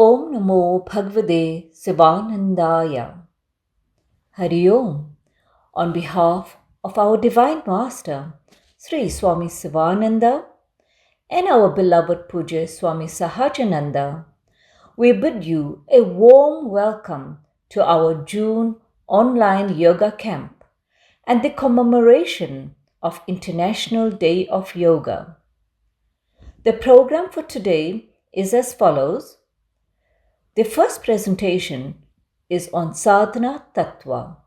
Om Namo Bhagavate Sivanandaya. Hari Om. On behalf of our Divine Master, Sri Swami Sivananda, and our beloved Puja Swami Sahajananda, we bid you a warm welcome to our June online yoga camp and the commemoration of International Day of Yoga. The program for today is as follows. The first presentation is on sadhana tattva,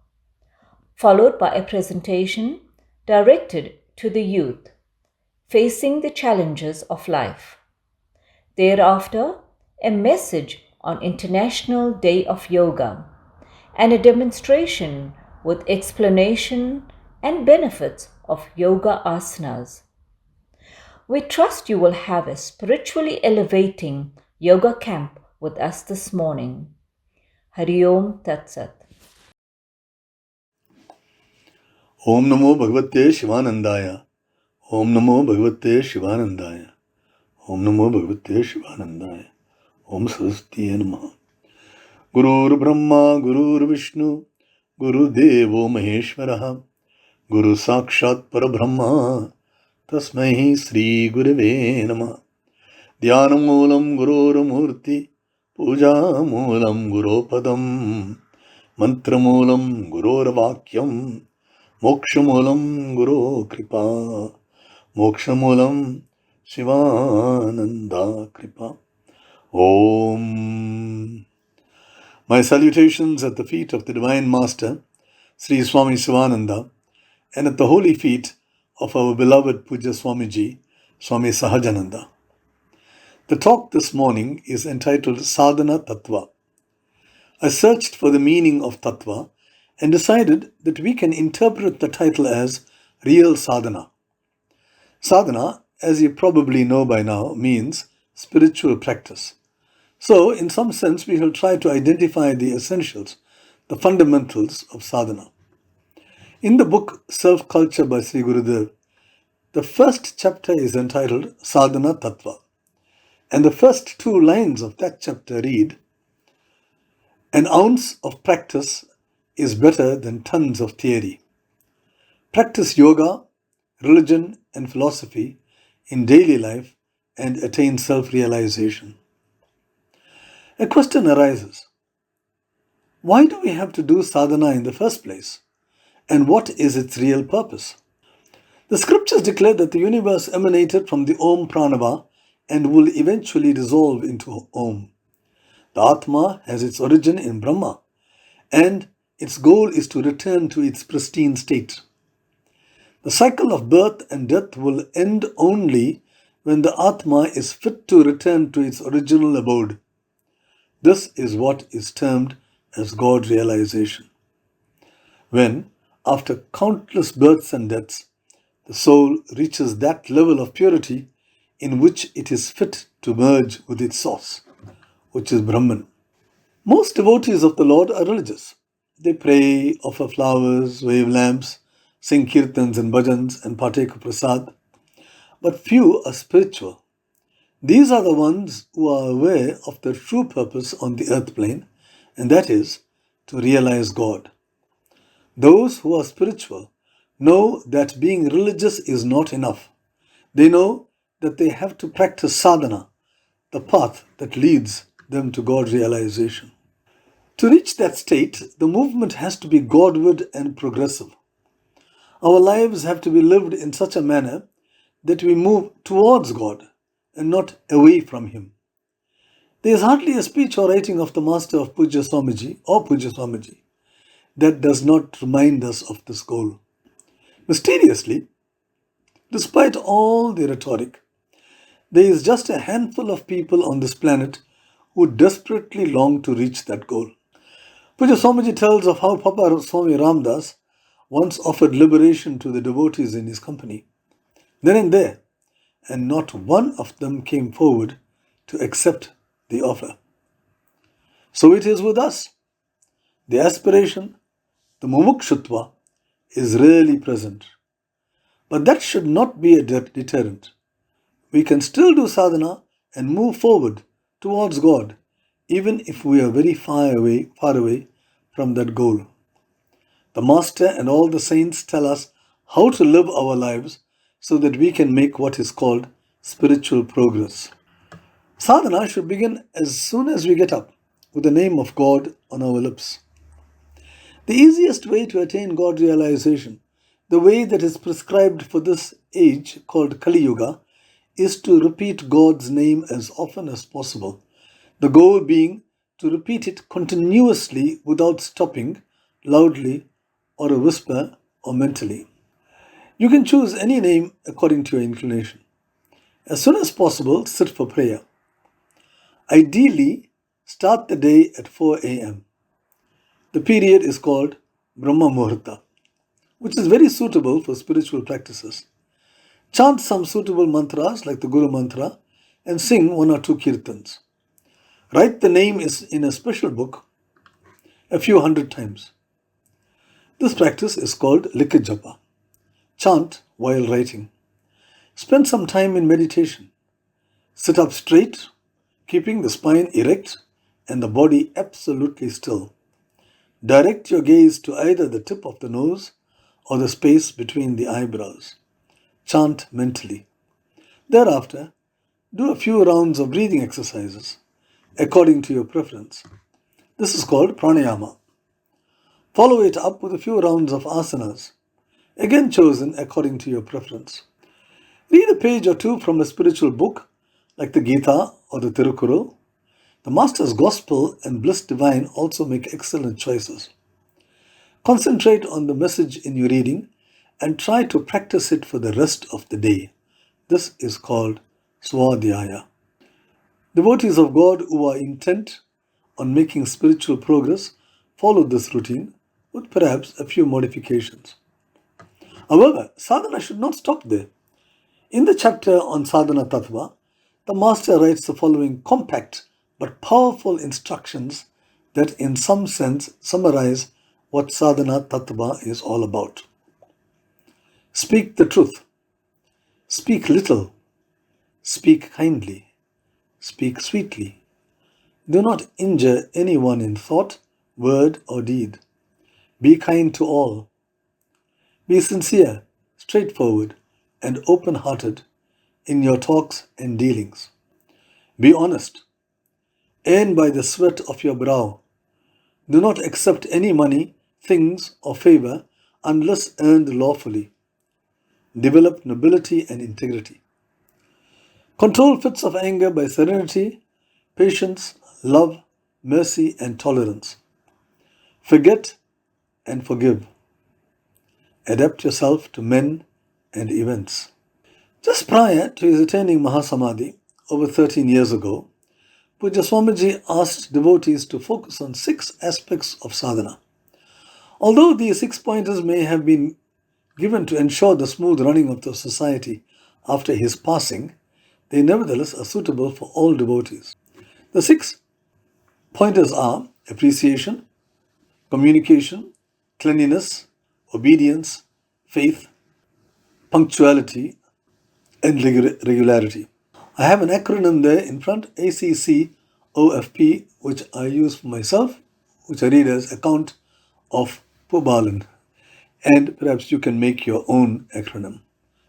followed by a presentation directed to the youth facing the challenges of life. Thereafter, a message on International Day of Yoga and a demonstration with explanation and benefits of yoga asanas. We trust you will have a spiritually elevating yoga camp with us this morning. Hari Om Tat Sat. Om Namo Bhagavate Shivanandaya. Om Namo Bhagavate Shivanandaya. Om Namo Bhagavate Shivanandaya. Om Saraswati Namaha. Gurur Brahma, Gurur Vishnu, Guru Devo Maheshwaraha, Guru Sakshat Parabrahma, Tasmai Sri Gurave Namaha. Dhyanamoolam Gurur Murti, Puja Moolam Guru Padam, Mantramoolam Gurur Vakyam, Mokshamulam Guru Kripa, Mokshamulam Shivananda Kripa. Om. My salutations at the feet of the Divine Master, Sri Swami Sivananda, and at the holy feet of our beloved Puja Swamiji, Swami Sahajananda. The talk this morning is entitled Sadhana Tattva. I searched for the meaning of Tattva and decided that we can interpret the title as real sadhana. Sadhana, as you probably know by now, means spiritual practice. So, in some sense, we shall try to identify the essentials, the fundamentals of sadhana. In the book Self-Culture by Sri Gurudev, the first chapter is entitled Sadhana Tattva. And the first two lines of that chapter read, "An ounce of practice is better than tons of theory. Practice yoga, religion, and philosophy in daily life and attain self-realization." A question arises. Why do we have to do sadhana in the first place? And what is its real purpose? The scriptures declare that the universe emanated from the Om Pranava and will eventually dissolve into Om. The Atma has its origin in Brahma, and its goal is to return to its pristine state. The cycle of birth and death will end only when the Atma is fit to return to its original abode. This is what is termed as God realization. When, after countless births and deaths, the soul reaches that level of purity in which it is fit to merge with its source, which is Brahman. Most devotees of the Lord are religious. They pray, offer flowers, wave lamps, sing kirtans and bhajans, and partake of prasad. But few are spiritual. These are the ones who are aware of their true purpose on the earth plane, and that is to realize God. Those who are spiritual know that being religious is not enough. They know that they have to practice sadhana, the path that leads them to God realization. To reach that state, the movement has to be Godward and progressive. Our lives have to be lived in such a manner that we move towards God and not away from Him. There is hardly a speech or writing of the Master of Puja Swamiji or Puja Swamiji that does not remind us of this goal. Mysteriously, despite all the rhetoric, there is just a handful of people on this planet who desperately long to reach that goal. Puja Swamiji tells of how Papa Swami Ramdas once offered liberation to the devotees in his company, then and there, and not one of them came forward to accept the offer. So it is with us. The aspiration, the mumukshutva, is rarely present. But that should not be a deterrent. We can still do sadhana and move forward towards God, even if we are very far away from that goal. The Master and all the saints tell us how to live our lives so that we can make what is called spiritual progress. Sadhana should begin as soon as we get up, with the name of God on our lips. The easiest way to attain God realization, the way that is prescribed for this age called Kali Yuga, is to repeat God's name as often as possible. The goal being to repeat it continuously without stopping, loudly, or a whisper, or mentally. You can choose any name according to your inclination. As soon as possible, sit for prayer. Ideally, start the day at 4 a.m. The period is called Brahma Muhurta, which is very suitable for spiritual practices. Chant some suitable mantras like the Guru Mantra and sing one or two kirtans. Write the name in a special book a few hundred times. This practice is called Likha Chant while writing. Spend some time in meditation. Sit up straight, keeping the spine erect and the body absolutely still. Direct your gaze to either the tip of the nose or the space between the eyebrows. Chant mentally. Thereafter, do a few rounds of breathing exercises according to your preference. This is called pranayama. Follow it up with a few rounds of asanas, again chosen according to your preference. Read a page or two from a spiritual book like the Gita or the Tirukkural. The Master's Gospel and Bliss Divine also make excellent choices. Concentrate on the message in your reading and try to practice it for the rest of the day. This is called Swadhyaya. Devotees of God who are intent on making spiritual progress follow this routine with perhaps a few modifications. However, sadhana should not stop there. In the chapter on sadhana tattva, the Master writes the following compact but powerful instructions that in some sense summarize what sadhana tattva is all about. Speak the truth. Speak little. Speak kindly. Speak sweetly. Do not injure anyone in thought, word, or deed. Be kind to all. Be sincere, straightforward, and open-hearted in your talks and dealings. Be honest. Earn by the sweat of your brow. Do not accept any money, things, or favor unless earned lawfully. Develop nobility and integrity. Control fits of anger by serenity, patience, love, mercy, and tolerance. Forget and forgive. Adapt yourself to men and events. Just prior to his attaining Mahasamadhi over 13 years ago, Pujya Swamiji asked devotees to focus on 6 aspects of sadhana. Although these 6 pointers may have been given to ensure the smooth running of the society after his passing, they nevertheless are suitable for all devotees. The 6 pointers are appreciation, communication, cleanliness, obedience, faith, punctuality, and regularity. I have an acronym there in front, ACCOFP, which I use for myself, which I read as Account of Pubalan. And perhaps you can make your own acronym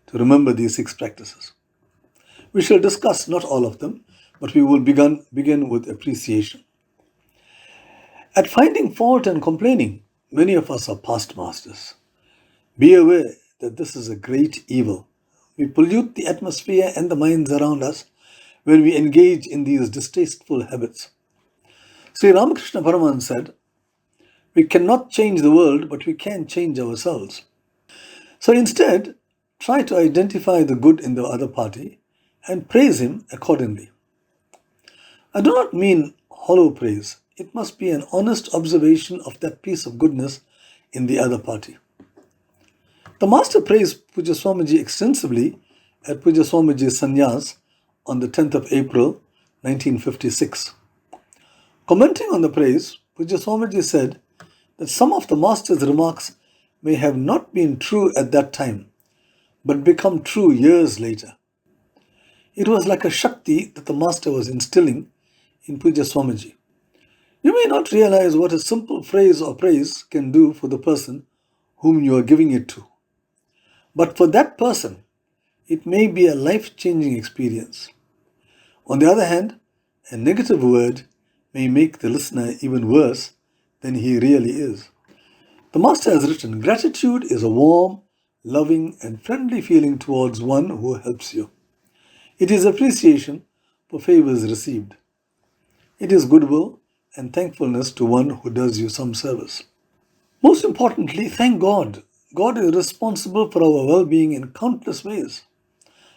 to remember these 6 practices. We shall discuss not all of them, but we will begin with appreciation. At finding fault and complaining, many of us are past masters. Be aware that this is a great evil. We pollute the atmosphere and the minds around us when we engage in these distasteful habits. Sri Ramakrishna Paramahansa said, "We cannot change the world, but we can change ourselves." So instead, try to identify the good in the other party and praise him accordingly. I do not mean hollow praise. It must be an honest observation of that piece of goodness in the other party. The Master praised Pujya Swamiji extensively at Pujya Swamiji's sannyas on the 10th of April, 1956. Commenting on the praise, Pujya Swamiji said that some of the Master's remarks may have not been true at that time, but become true years later. It was like a Shakti that the Master was instilling in Pujya Swamiji. You may not realize what a simple phrase or praise can do for the person whom you are giving it to. But for that person, it may be a life changing experience. On the other hand, a negative word may make the listener even worse than he really is. The Master has written, gratitude is a warm, loving, and friendly feeling towards one who helps you. It is appreciation for favors received. It is goodwill and thankfulness to one who does you some service. Most importantly, thank God. God is responsible for our well being in countless ways.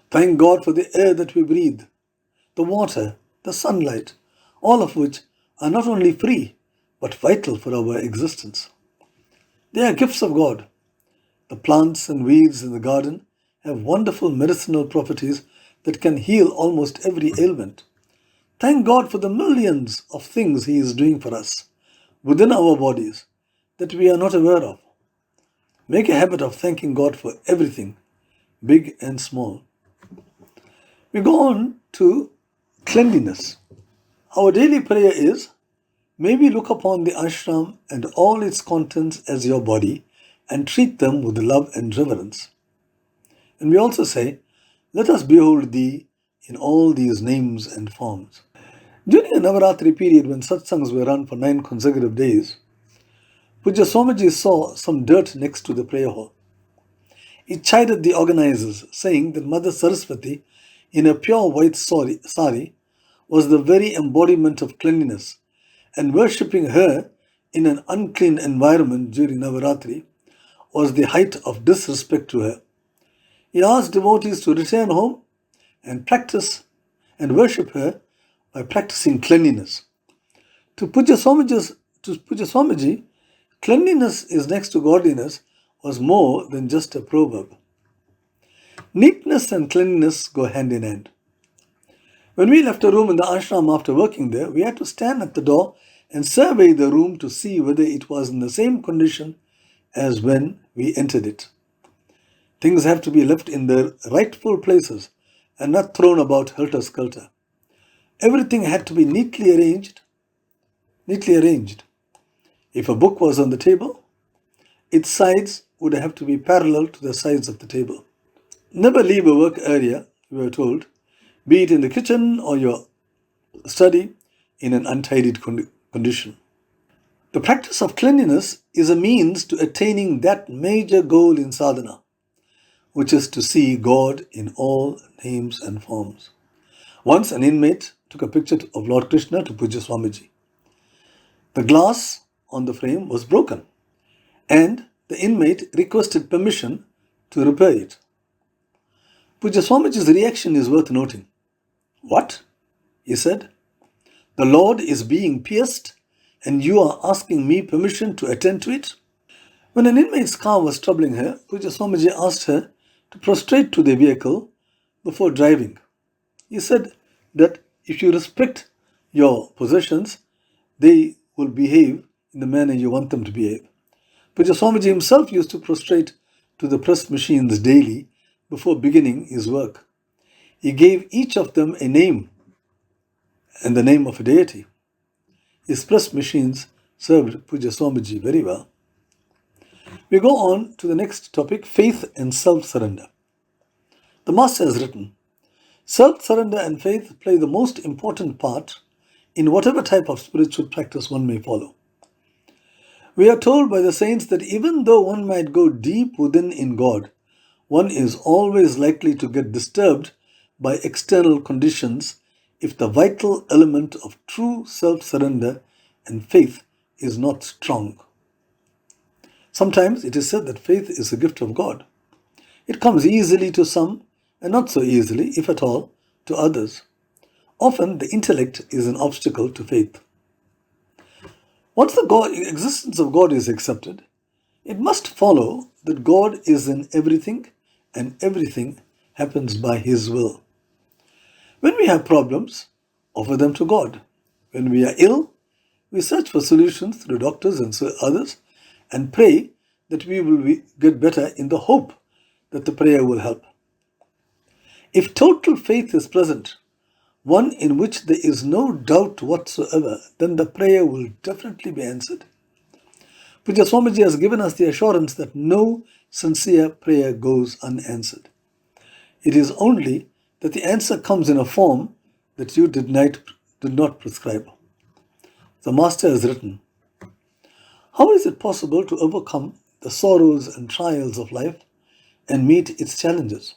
Thank God for the air that we breathe, the water, the sunlight, all of which are not only free but vital for our existence. They are gifts of God. The plants and weeds in the garden have wonderful medicinal properties that can heal almost every ailment. Thank God for the millions of things He is doing for us within our bodies that we are not aware of. Make a habit of thanking God for everything, big and small. We go on to cleanliness. Our daily prayer is, may we look upon the ashram and all its contents as your body and treat them with love and reverence. And we also say, let us behold thee in all these names and forms. During a Navaratri period when satsangs were run for 9 consecutive days, Pujya Swamiji saw some dirt next to the prayer hall. He chided the organizers, saying that Mother Saraswati, in a pure white sari, was the very embodiment of cleanliness, and worshipping her in an unclean environment during Navaratri was the height of disrespect to her. He asked devotees to return home and practice and worship her by practicing cleanliness. To Pujya Swamiji, cleanliness is next to godliness was more than just a proverb. Neatness and cleanliness go hand in hand. When we left a room in the ashram after working there, we had to stand at the door and survey the room to see whether it was in the same condition as when we entered it. Things have to be left in their rightful places and not thrown about helter-skelter. Everything had to be neatly arranged. If a book was on the table, its sides would have to be parallel to the sides of the table. Never leave a work area, we were told, be it in the kitchen or your study, in an untidied condition. The practice of cleanliness is a means to attaining that major goal in sadhana, which is to see God in all names and forms. Once an inmate took a picture of Lord Krishna to Pujya Swamiji. The glass on the frame was broken, and the inmate requested permission to repair it. Pujya Swamiji's reaction is worth noting. What? He said. The Lord is being pierced and you are asking me permission to attend to it? When an inmate's car was troubling her, Pujya Swamiji asked her to prostrate to the vehicle before driving. He said that if you respect your possessions, they will behave in the manner you want them to behave. Pujya Swamiji himself used to prostrate to the press machines daily before beginning his work. He gave each of them a name and the name of a deity. His press machines served Pujya Swamiji very well. We go on to the next topic, faith and self-surrender. The Master has written, self-surrender and faith play the most important part in whatever type of spiritual practice one may follow. We are told by the saints that even though one might go deep within in God, one is always likely to get disturbed by external conditions if the vital element of true self-surrender and faith is not strong. Sometimes it is said that faith is a gift of God. It comes easily to some and not so easily, if at all, to others. Often the intellect is an obstacle to faith. Once the existence of God is accepted, it must follow that God is in everything and everything happens by His will. When we have problems, offer them to God. When we are ill, we search for solutions through doctors and others and pray that we will get better in the hope that the prayer will help. If total faith is present, one in which there is no doubt whatsoever, then the prayer will definitely be answered. Puja Swamiji has given us the assurance that no sincere prayer goes unanswered. It is only that the answer comes in a form that you did not prescribe. The Master has written, "How is it possible to overcome the sorrows and trials of life and meet its challenges?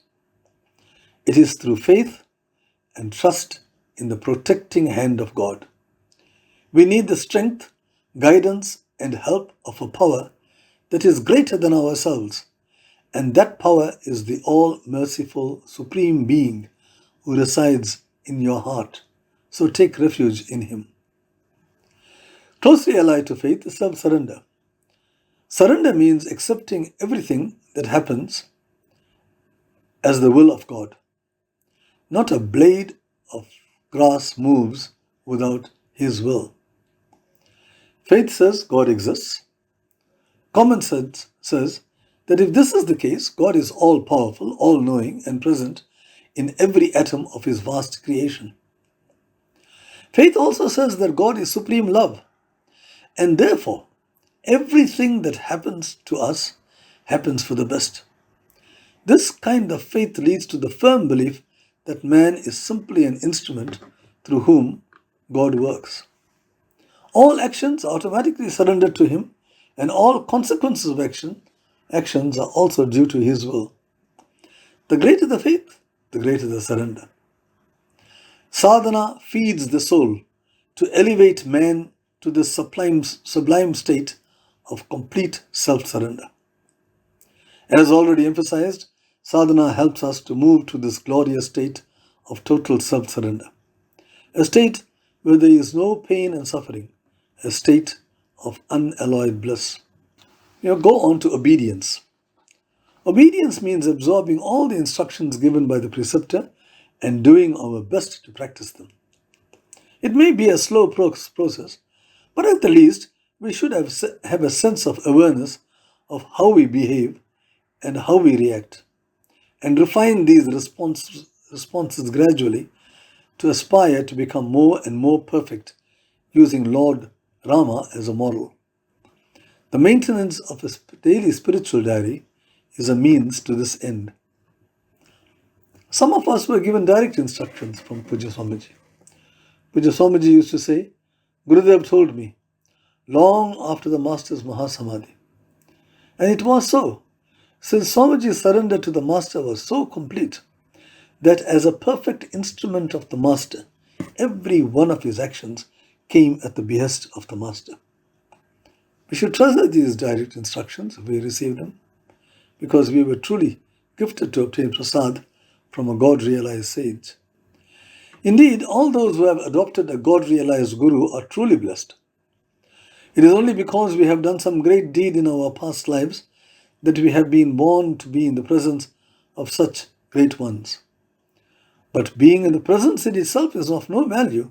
It is through faith and trust in the protecting hand of God. We need the strength, guidance, and help of a power that is greater than ourselves, and that power is the all-merciful Supreme Being who resides in your heart. So take refuge in Him." Closely allied to faith is self-surrender. Surrender means accepting everything that happens as the will of God. Not a blade of grass moves without His will. Faith says God exists. Common sense says that if this is the case, God is all-powerful, all-knowing, and present in every atom of His vast creation. Faith also says that God is supreme love, and therefore everything that happens to us happens for the best. This kind of faith leads to the firm belief that man is simply an instrument through whom God works. All actions are automatically surrendered to Him, and all consequences of actions are also due to His will. The greater the faith, the greater the surrender. Sadhana feeds the soul to elevate man to the sublime state of complete self-surrender. As already emphasized, sadhana helps us to move to this glorious state of total self-surrender, a state where there is no pain and suffering, a state of unalloyed bliss. Go on to obedience. Obedience means absorbing all the instructions given by the preceptor and doing our best to practice them. It may be a slow process, but at the least, we should have a sense of awareness of how we behave and how we react, and refine these responses gradually to aspire to become more and more perfect, using Lord Rama as a model. The maintenance of a daily spiritual diary is a means to this end. Some of us were given direct instructions from Puja Swamiji. Puja Swamiji used to say, "Gurudev told me, long after the Master's Mahasamadhi." And it was so, since Swamiji's surrender to the Master was so complete that as a perfect instrument of the Master, every one of his actions came at the behest of the Master. We should treasure these direct instructions if we receive them, because we were truly gifted to obtain prasad from a God-realized sage. Indeed, all those who have adopted a God-realized guru are truly blessed. It is only because we have done some great deed in our past lives that we have been born to be in the presence of such great ones. But being in the presence in itself is of no value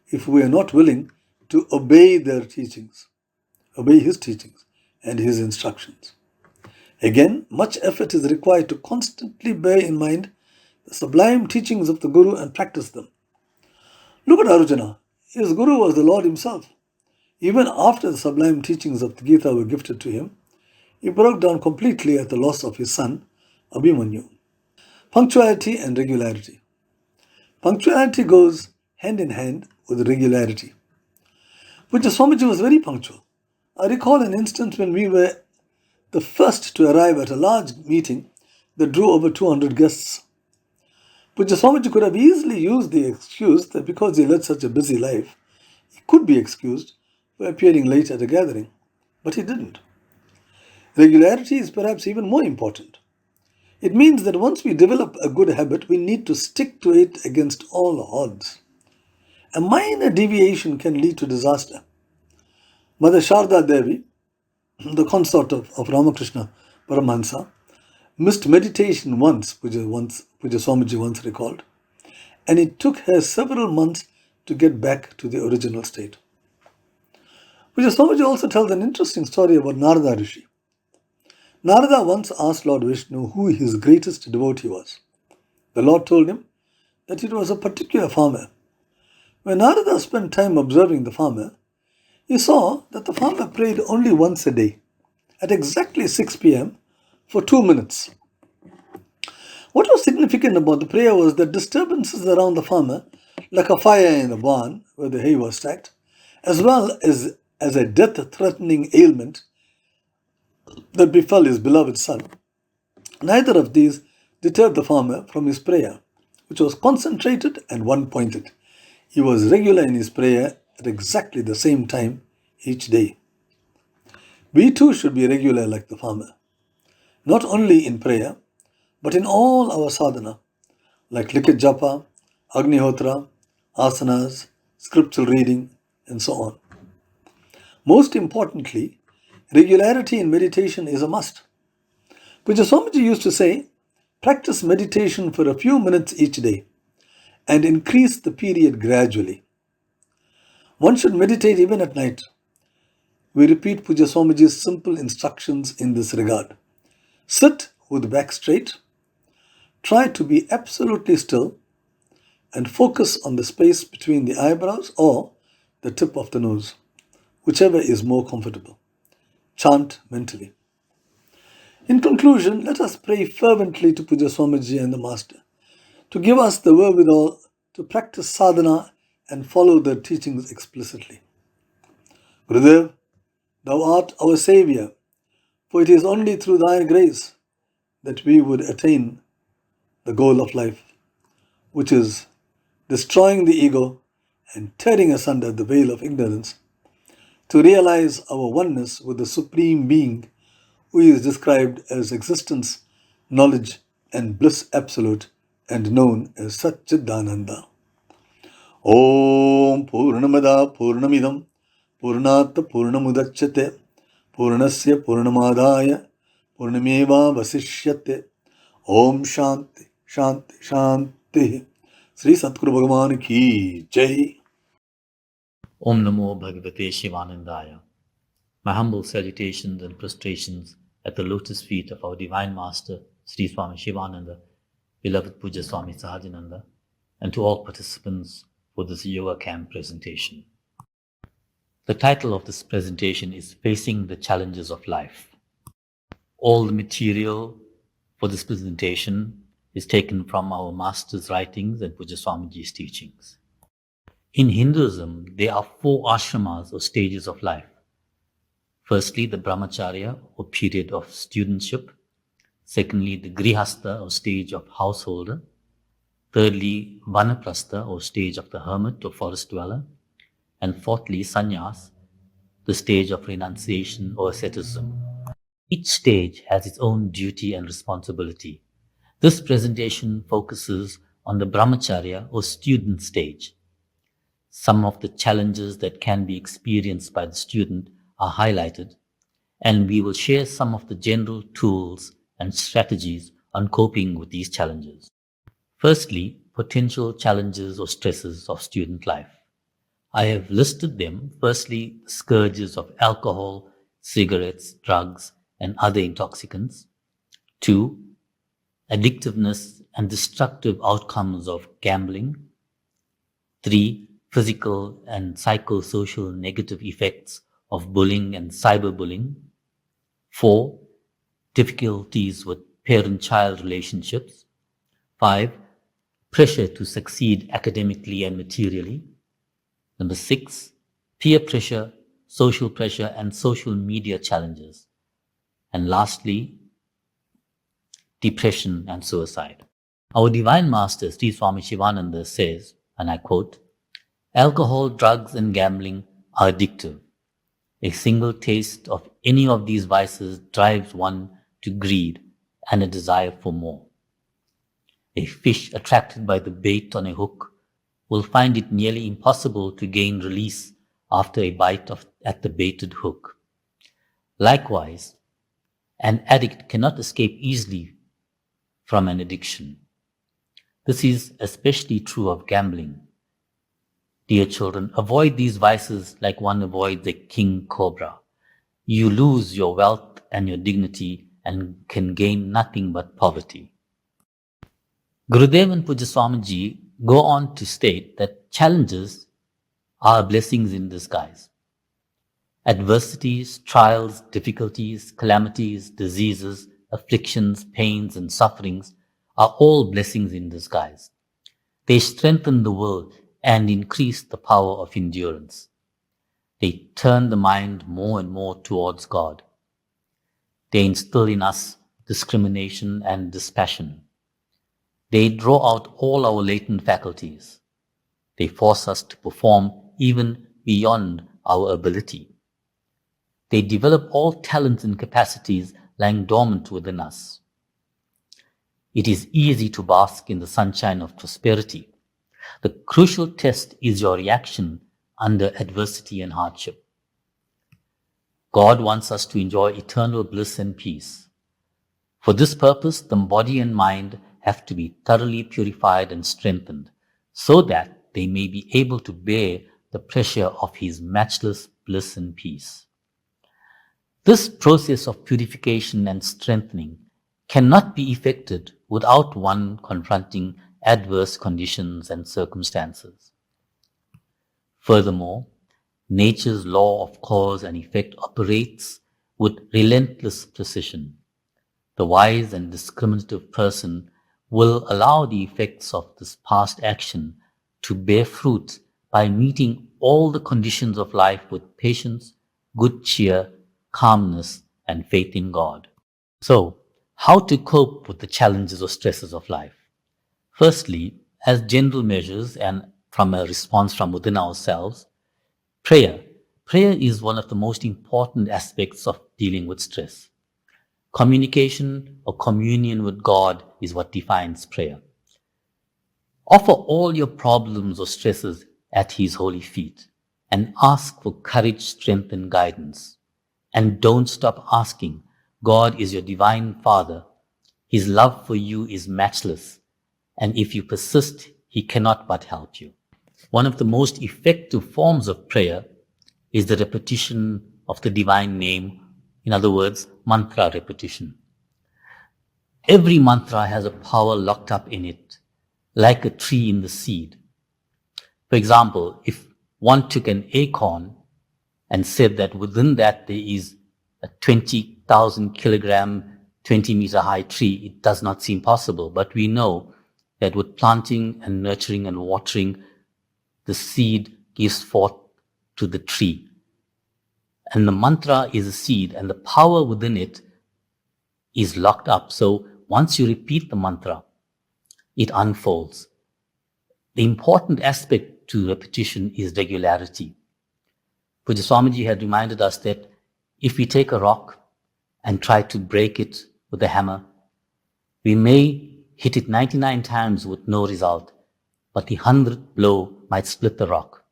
if we are not willing to obey their teachings, obey His teachings and His instructions. Again, much effort is required to constantly bear in mind the sublime teachings of the Guru and practice them. Look at Arjuna. His Guru was the Lord Himself. Even after the sublime teachings of the Gita were gifted to him, he broke down completely at the loss of his son, Abhimanyu. Punctuality and regularity. Punctuality goes hand in hand with regularity. Puja Swamiji was very punctual. I recall an instance when we were the first to arrive at a large meeting that drew over 200 guests. Puja Swamiji could have easily used the excuse that because he led such a busy life, he could be excused for appearing late at a gathering, but he didn't. Regularity is perhaps even more important. It means that once we develop a good habit, we need to stick to it against all odds. A minor deviation can lead to disaster. Mother Sharda Devi, the consort of Ramakrishna Paramahansa, missed meditation once, Puja Swamiji once recalled, and it took her several months to get back to the original state. Puja Swamiji also tells an interesting story about Narada Rishi. Narada once asked Lord Vishnu who his greatest devotee was. The Lord told him that it was a particular farmer When Narada spent time observing the farmer, he saw that the farmer prayed only once a day, at exactly 6 p.m., for 2 minutes. What was significant about the prayer was that disturbances around the farmer, like a fire in a barn where the hay was stacked, as well as a death threatening ailment that befell his beloved son, neither of these deterred the farmer from his prayer, which was concentrated and one pointed. He was regular in his prayer at exactly the same time each day. We too should be regular like the farmer, not only in prayer, but in all our sadhana, like Likit Japa, Agnihotra, asanas, scriptural reading, and so on. Most importantly, regularity in meditation is a must. Puja Swamiji used to say, practice meditation for a few minutes each day and increase the period gradually. One should meditate even at night. We repeat Puja Swamiji's simple instructions in this regard. Sit with back straight, try to be absolutely still, and focus on the space between the eyebrows or the tip of the nose, whichever is more comfortable. Chant mentally. In conclusion, let us pray fervently to Puja Swamiji and the Master to give us the wherewithal to practice sadhana and follow their teachings explicitly. Gurudev, thou art our Saviour, for it is only through thy grace that we would attain the goal of life, which is destroying the ego and tearing asunder the veil of ignorance, to realize our oneness with the Supreme Being, who is described as existence, knowledge, and bliss absolute, and known as Satchidananda. Om Purnamada Purnamidam Purnat Purnamudachyate Purnasya Purnamadaya Purnameva Vasishyate. Om Shanti Shanti Shanti. Sri Satguru Bhagavan ki Jai. Om Namo Bhagavate Shivanandaya. My humble salutations and prostrations at the lotus feet of our Divine Master, Sri Swami Shivananda, beloved Puja Swami Sahajananda, and to all participants for this yoga camp presentation. The title of this presentation is Facing the Challenges of Life. All the material for this presentation is taken from our Master's writings and Puja Swamiji's teachings. In Hinduism, there are 4 ashramas or stages of life. Firstly, the brahmacharya or period of studentship. Secondly, the grihastha or stage of householder. Thirdly, vanaprastha or stage of the hermit or forest dweller. And fourthly, sannyas, the stage of renunciation or asceticism. Each stage has its own duty and responsibility. This presentation focuses on the brahmacharya or student stage. Some of the challenges that can be experienced by the student are highlighted, and we will share some of the general tools and strategies on coping with these challenges. Firstly, potential challenges or stresses of student life. I have listed them. Firstly, scourges of alcohol, cigarettes, drugs, and other intoxicants. 2, addictiveness and destructive outcomes of gambling. 3, physical and psychosocial negative effects of bullying and cyberbullying. 4, difficulties with parent-child relationships. 5, pressure to succeed academically and materially. Number 6, peer pressure, social pressure, and social media challenges. And lastly, depression and suicide. Our Divine Master, Sri Swami Shivananda, says, and I quote, "Alcohol, drugs, and gambling are addictive. A single taste of any of these vices drives one to greed and a desire for more. A fish attracted by the bait on a hook will find it nearly impossible to gain release after a bite at the baited hook. Likewise, an addict cannot escape easily from an addiction. This is especially true of gambling. Dear children, avoid these vices like one avoids a king cobra. You lose your wealth and your dignity and can gain nothing but poverty." Gurudev and Puja Swamiji go on to state that challenges are blessings in disguise. Adversities, trials, difficulties, calamities, diseases, afflictions, pains, and sufferings are all blessings in disguise. They strengthen the will and increase the power of endurance. They turn the mind more and more towards God. They instill in us discrimination and dispassion. They draw out all our latent faculties. They force us to perform even beyond our ability. They develop all talents and capacities lying dormant within us. It is easy to bask in the sunshine of prosperity. The crucial test is your reaction under adversity and hardship. God wants us to enjoy eternal bliss and peace. For this purpose, the body and mind have to be thoroughly purified and strengthened, so that they may be able to bear the pressure of His matchless bliss and peace. This process of purification and strengthening cannot be effected without one confronting adverse conditions and circumstances. Furthermore, nature's law of cause and effect operates with relentless precision. The wise and discriminative person will allow the effects of this past action to bear fruit by meeting all the conditions of life with patience, good cheer, calmness, and faith in God. So, how to cope with the challenges or stresses of life? Firstly, as general measures and from a response from within ourselves, prayer. Prayer is one of the most important aspects of dealing with stress. Communication or communion with God is what defines prayer. Offer all your problems or stresses at His holy feet and ask for courage, strength, and guidance. And don't stop asking. God is your divine Father. His love for you is matchless. And if you persist, He cannot but help you. One of the most effective forms of prayer is the repetition of the divine name. In other words, mantra repetition. Every mantra has a power locked up in it, like a tree in the seed. For example, if one took an acorn and said that within that there is a 20,000 kilogram, 20-meter high tree, it does not seem possible. But we know that with planting and nurturing and watering, the seed gives forth to the tree. And the mantra is a seed, and the power within it is locked up. So once you repeat the mantra, it unfolds. The important aspect to repetition is regularity. Puja Swamiji had reminded us that if we take a rock and try to break it with a hammer, we may hit it 99 times with no result, but the 100th blow might split the rock.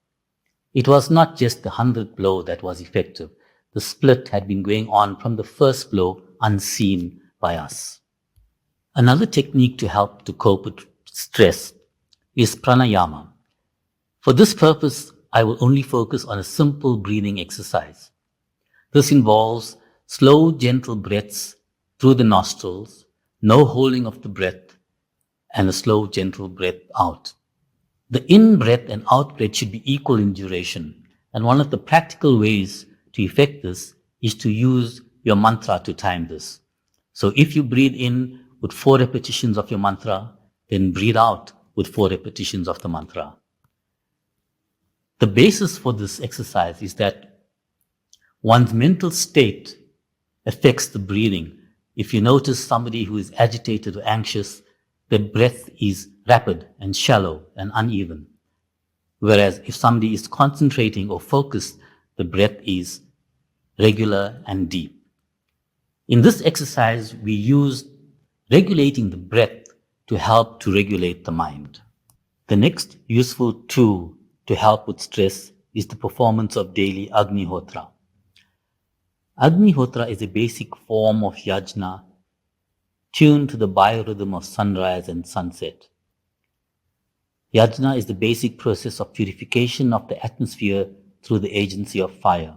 It was not just the 100th blow that was effective. The split had been going on from the first blow, unseen by us. Another technique to help to cope with stress is pranayama. For this purpose, I will only focus on a simple breathing exercise. This involves slow, gentle breaths through the nostrils, no holding of the breath, and a slow, gentle breath out. The in-breath and out-breath should be equal in duration, and one of the practical ways to effect this is to use your mantra to time this. So if you breathe in with 4 repetitions of your mantra, then breathe out with 4 repetitions of the mantra. The basis for this exercise is that one's mental state affects the breathing. If you notice somebody who is agitated or anxious, their breath is rapid and shallow and uneven. Whereas if somebody is concentrating or focused, the breath is regular and deep. In this exercise, we use regulating the breath to help to regulate the mind. The next useful tool to help with stress is the performance of daily Agnihotra. Agnihotra is a basic form of yajna tuned to the biorhythm of sunrise and sunset. Yajna is the basic process of purification of the atmosphere through the agency of fire.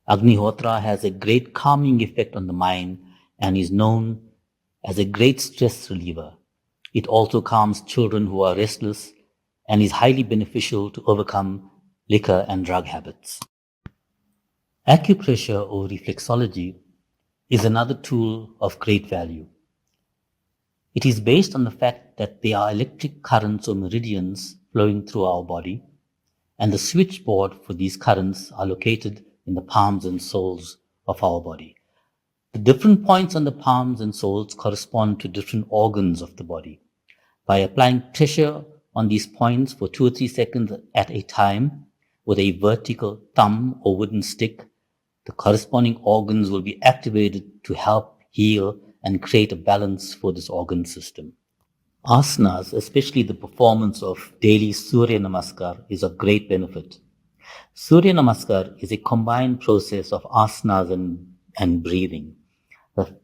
Agnihotra has a great calming effect on the mind and is known as a great stress reliever. It also calms children who are restless and is highly beneficial to overcome liquor and drug habits. Acupressure or reflexology is another tool of great value. It is based on the fact that there are electric currents or meridians flowing through our body, and the switchboard for these currents are located in the palms and soles of our body. The different points on the palms and soles correspond to different organs of the body. By applying pressure on these points for 2 or 3 seconds at a time with a vertical thumb or wooden stick, the corresponding organs will be activated to help heal and create a balance for this organ system. Asanas, especially the performance of daily Surya Namaskar, is of great benefit. Surya Namaskar is a combined process of asanas and breathing.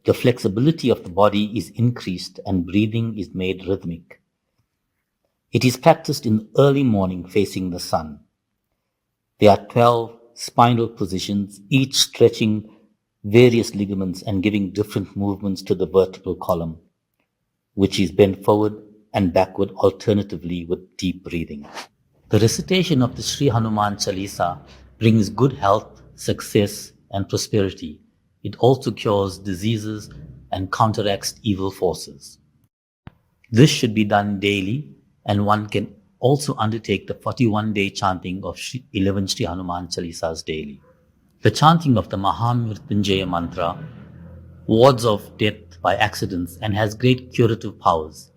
The flexibility of the body is increased and breathing is made rhythmic. It is practiced in the early morning facing the sun. There are 12 spinal positions, each stretching various ligaments and giving different movements to the vertebral column, which is bent forward and backward alternatively with deep breathing. The recitation of the Sri Hanuman Chalisa brings good health, success, and prosperity. It also cures diseases and counteracts evil forces. This should be done daily, and one can also undertake the 41-day chanting of 11 Sri Hanuman Chalisas daily. The chanting of the Mahamrityunjaya mantra wards off death by accidents and has great curative powers.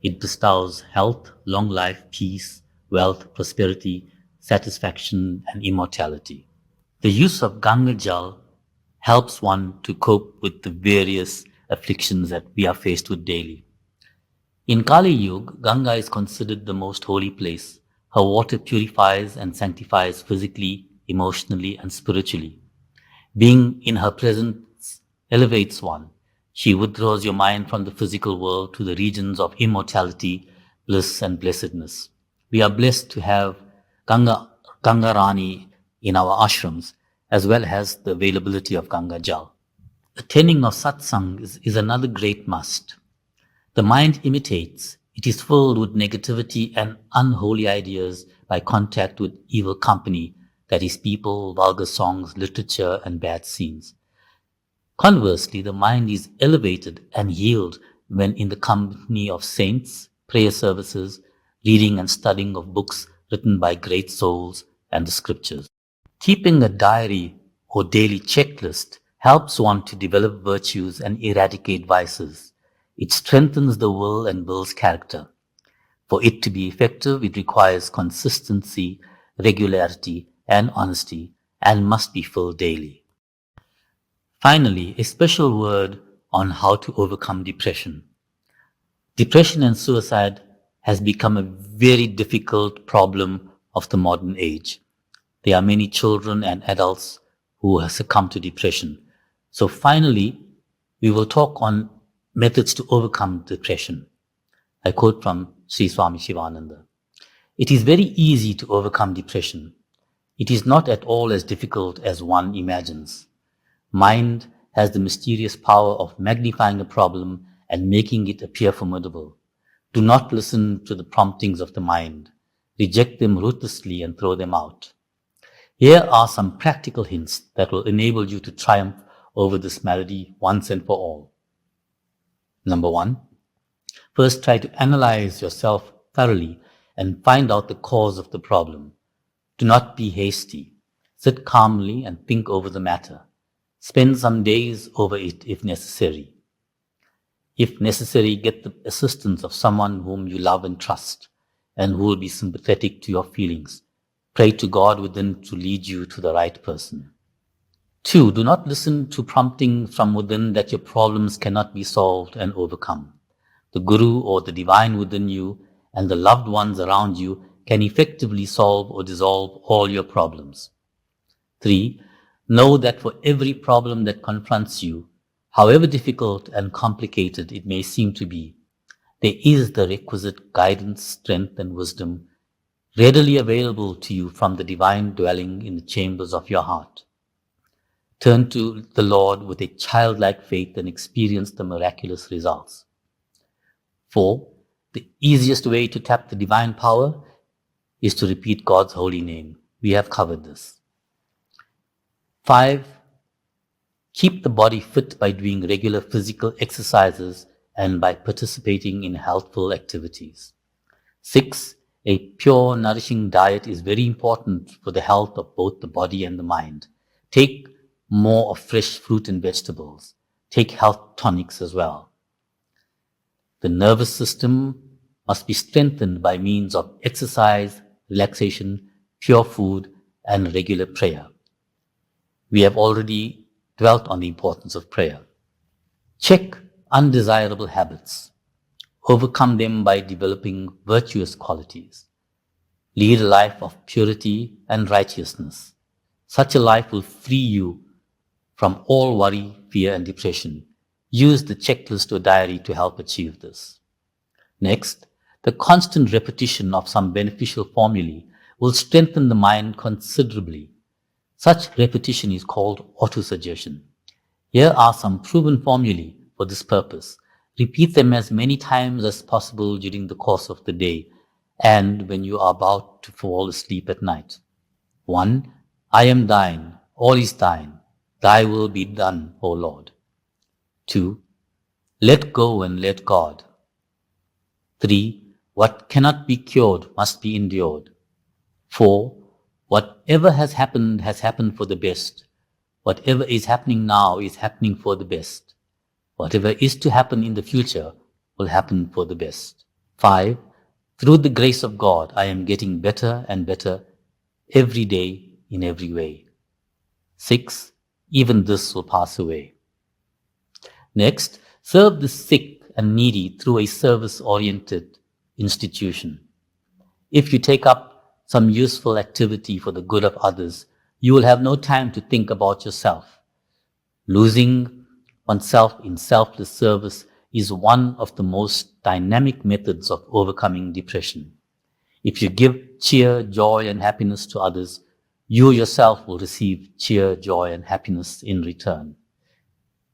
It bestows health, long life, peace, wealth, prosperity, satisfaction, and immortality. The use of Ganga Jal helps one to cope with the various afflictions that we are faced with daily. In Kali Yuga, Ganga is considered the most holy place. Her water purifies and sanctifies physically, emotionally, and spiritually. Being in her presence elevates one. She withdraws your mind from the physical world to the regions of immortality, bliss, and blessedness. We are blessed to have Ganga Rani in our ashrams, as well as the availability of Ganga Jal. Attending of satsang is another great must. The mind imitates. It is filled with negativity and unholy ideas by contact with evil company, that is people, vulgar songs, literature, and bad scenes. Conversely, the mind is elevated and healed when in the company of saints, prayer services, reading and studying of books written by great souls, and the scriptures. Keeping a diary or daily checklist helps one to develop virtues and eradicate vices. It strengthens the will and builds character. For it to be effective, it requires consistency, regularity, and honesty, and must be filled daily. Finally, a special word on how to overcome depression. Depression and suicide has become a very difficult problem of the modern age. There are many children and adults who have succumbed to depression. So finally, we will talk on methods to overcome depression. I quote from Sri Swami Shivananda. It is very easy to overcome depression. It is not at all as difficult as one imagines. Mind has the mysterious power of magnifying a problem and making it appear formidable. Do not listen to the promptings of the mind. Reject them ruthlessly and throw them out. Here are some practical hints that will enable you to triumph over this malady once and for all. Number 1, first try to analyze yourself thoroughly and find out the cause of the problem. Do not be hasty. Sit calmly and think over the matter. Spend some days over it if necessary. If necessary, get the assistance of someone whom you love and trust and who will be sympathetic to your feelings. Pray to God within to lead you to the right person. 2, do not listen to prompting from within that your problems cannot be solved and overcome. The Guru or the Divine within you and the loved ones around you can effectively solve or dissolve all your problems. 3, know that for every problem that confronts you, however difficult and complicated it may seem to be, there is the requisite guidance, strength, and wisdom readily available to you from the Divine dwelling in the chambers of your heart. Turn to the Lord with a childlike faith and experience the miraculous results. 4, the easiest way to tap the divine power is to repeat God's holy name. We have covered this. 5. Keep the body fit by doing regular physical exercises and by participating in healthful activities. 6. A pure, nourishing diet is very important for the health of both the body and the mind. Take more of fresh fruit and vegetables. Take health tonics as well. The nervous system must be strengthened by means of exercise, relaxation, pure food, and regular prayer. We have already dwelt on the importance of prayer. Check undesirable habits. Overcome them by developing virtuous qualities. Lead a life of purity and righteousness. Such a life will free you from all worry, fear, and depression. Use the checklist or diary to help achieve this. Next, the constant repetition of some beneficial formulae will strengthen the mind considerably. Such repetition is called autosuggestion. Here are some proven formulae for this purpose. Repeat them as many times as possible during the course of the day and when you are about to fall asleep at night. 1. I am thine, all is thine, thy will be done, O Lord. 2. Let go and let God. 3. What cannot be cured must be endured. 4. Whatever has happened for the best. Whatever is happening now is happening for the best. Whatever is to happen in the future will happen for the best. 5. Through the grace of God, I am getting better and better every day in every way. 6. Even this will pass away. Next, serve the sick and needy through a service-oriented institution. If you take up some useful activity for the good of others, you will have no time to think about yourself. Losing oneself in selfless service is one of the most dynamic methods of overcoming depression. If you give cheer, joy, and happiness to others, you yourself will receive cheer, joy, and happiness in return.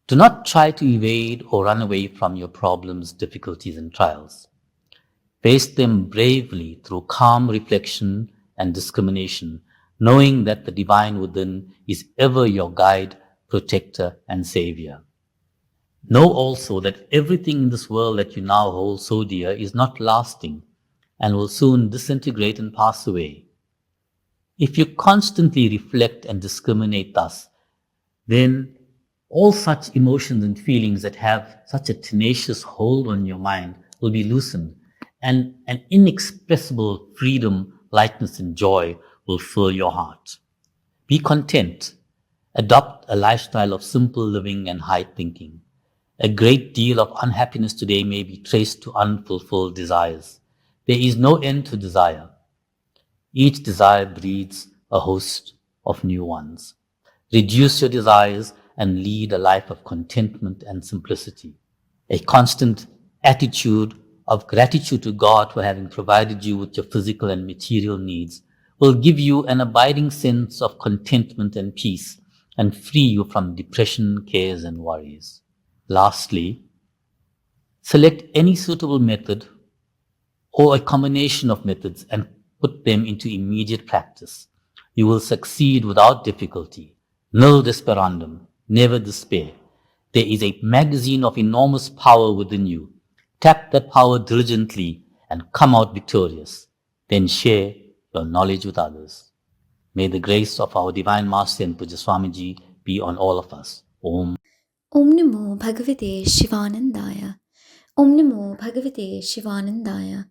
Do not try to evade or run away from your problems, difficulties, and trials. Face them bravely through calm reflection and discrimination, knowing that the divine within is ever your guide, protector, and savior. Know also that everything in this world that you now hold so dear is not lasting and will soon disintegrate and pass away. If you constantly reflect and discriminate thus, then all such emotions and feelings that have such a tenacious hold on your mind will be loosened, and an inexpressible freedom, lightness, and joy will fill your heart. Be content. Adopt a lifestyle of simple living and high thinking. A great deal of unhappiness today may be traced to unfulfilled desires. There is no end to desire. Each desire breeds a host of new ones. Reduce your desires and lead a life of contentment and simplicity. A constant attitude of gratitude to God for having provided you with your physical and material needs will give you an abiding sense of contentment and peace and free you from depression, cares, and worries. Lastly, select any suitable method or a combination of methods and put them into immediate practice. You will succeed without difficulty. Nil desperandum, never despair. There is a magazine of enormous power within you. Tap that power diligently and come out victorious. Then share your knowledge with others. May the grace of our Divine Master and Puja Swamiji be on all of us. Om. Om Namo Bhagavate Shivanandaya. Om Namo Bhagavate Shivanandaya.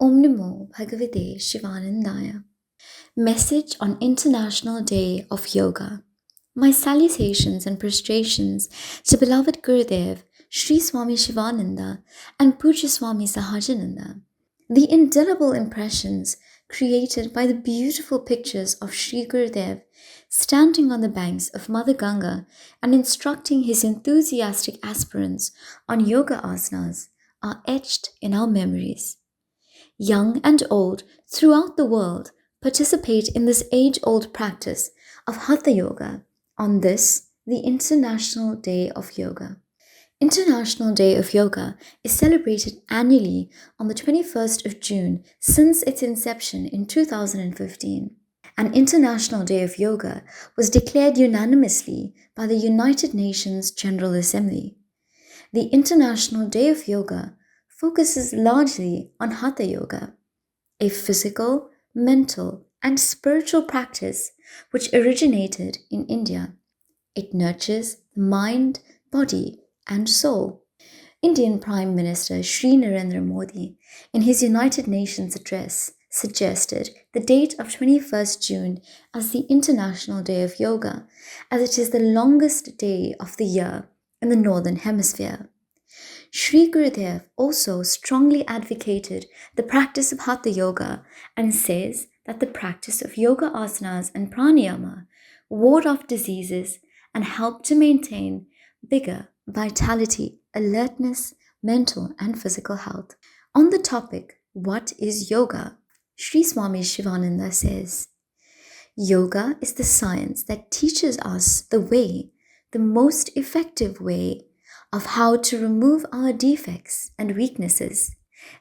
Om Namo Bhagavate Shivanandaya. Message on International Day of Yoga. My salutations and prostrations to beloved Gurudev, Sri Swami Shivananda and Puja Swami Sahajananda. The indelible impressions created by the beautiful pictures of Sri Gurudev standing on the banks of Mother Ganga and instructing his enthusiastic aspirants on yoga asanas are etched in our memories. Young and old throughout the world participate in this age-old practice of Hatha Yoga on this, the International Day of Yoga. International Day of Yoga is celebrated annually on the 21st of June since its inception in 2015. An International Day of Yoga was declared unanimously by the United Nations General Assembly. The International Day of Yoga focuses largely on Hatha Yoga, a physical, mental, and spiritual practice which originated in India. It nurtures the mind, body, and soul. Indian Prime Minister Sri Narendra Modi, in his United Nations address, suggested the date of 21st June as the International Day of Yoga, as it is the longest day of the year in the Northern Hemisphere. Sri Gurudev also strongly advocated the practice of Hatha Yoga and says that the practice of yoga asanas and pranayama ward off diseases and help to maintain vigor, vitality, alertness, mental and physical health. On the topic, what is yoga? Sri Swami Shivananda says, yoga is the science that teaches us the way, the most effective way of how to remove our defects and weaknesses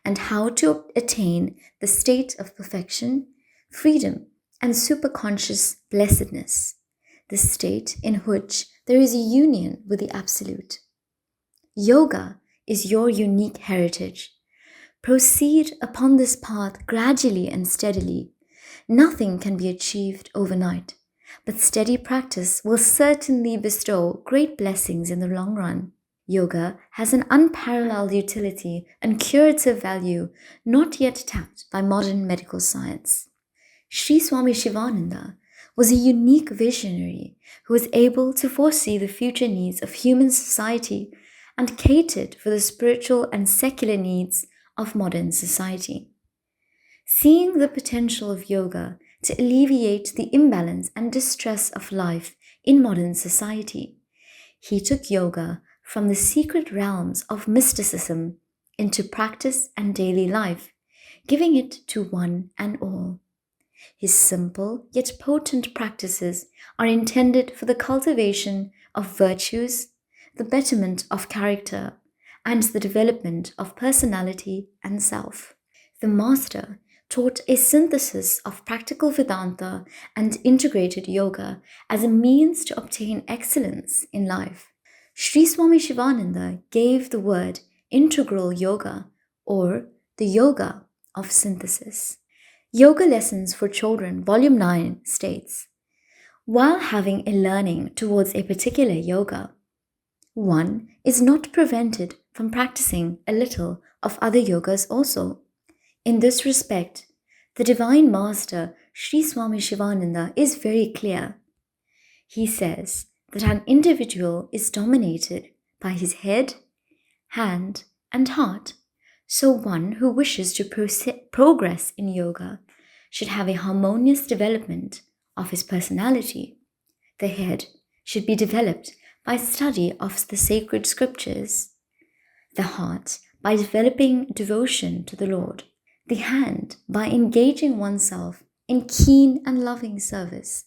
and how to attain the state of perfection, freedom, and superconscious blessedness, the state in which there is a union with the Absolute. Yoga is your unique heritage. Proceed upon this path gradually and steadily. Nothing can be achieved overnight, but steady practice will certainly bestow great blessings in the long run. Yoga has an unparalleled utility and curative value not yet tapped by modern medical science. Sri Swami Shivananda was a unique visionary who was able to foresee the future needs of human society and catered for the spiritual and secular needs of modern society. Seeing the potential of yoga to alleviate the imbalance and distress of life in modern society, he took yoga from the secret realms of mysticism into practice and daily life, giving it to one and all. His simple yet potent practices are intended for the cultivation of virtues, the betterment of character, and the development of personality and self. The master taught a synthesis of practical Vedanta and integrated yoga as a means to obtain excellence in life. Sri Swami Shivananda gave the word integral yoga or the yoga of synthesis. Yoga Lessons for Children, Volume 9 states, while having a learning towards a particular yoga, one is not prevented from practicing a little of other yogas also. In this respect, the Divine Master Sri Swami Shivananda is very clear. He says that an individual is dominated by his head, hand, and heart, so one who wishes to progress in yoga should have a harmonious development of his personality. The head should be developed by study of the sacred scriptures, the heart by developing devotion to the Lord, the hand by engaging oneself in keen and loving service.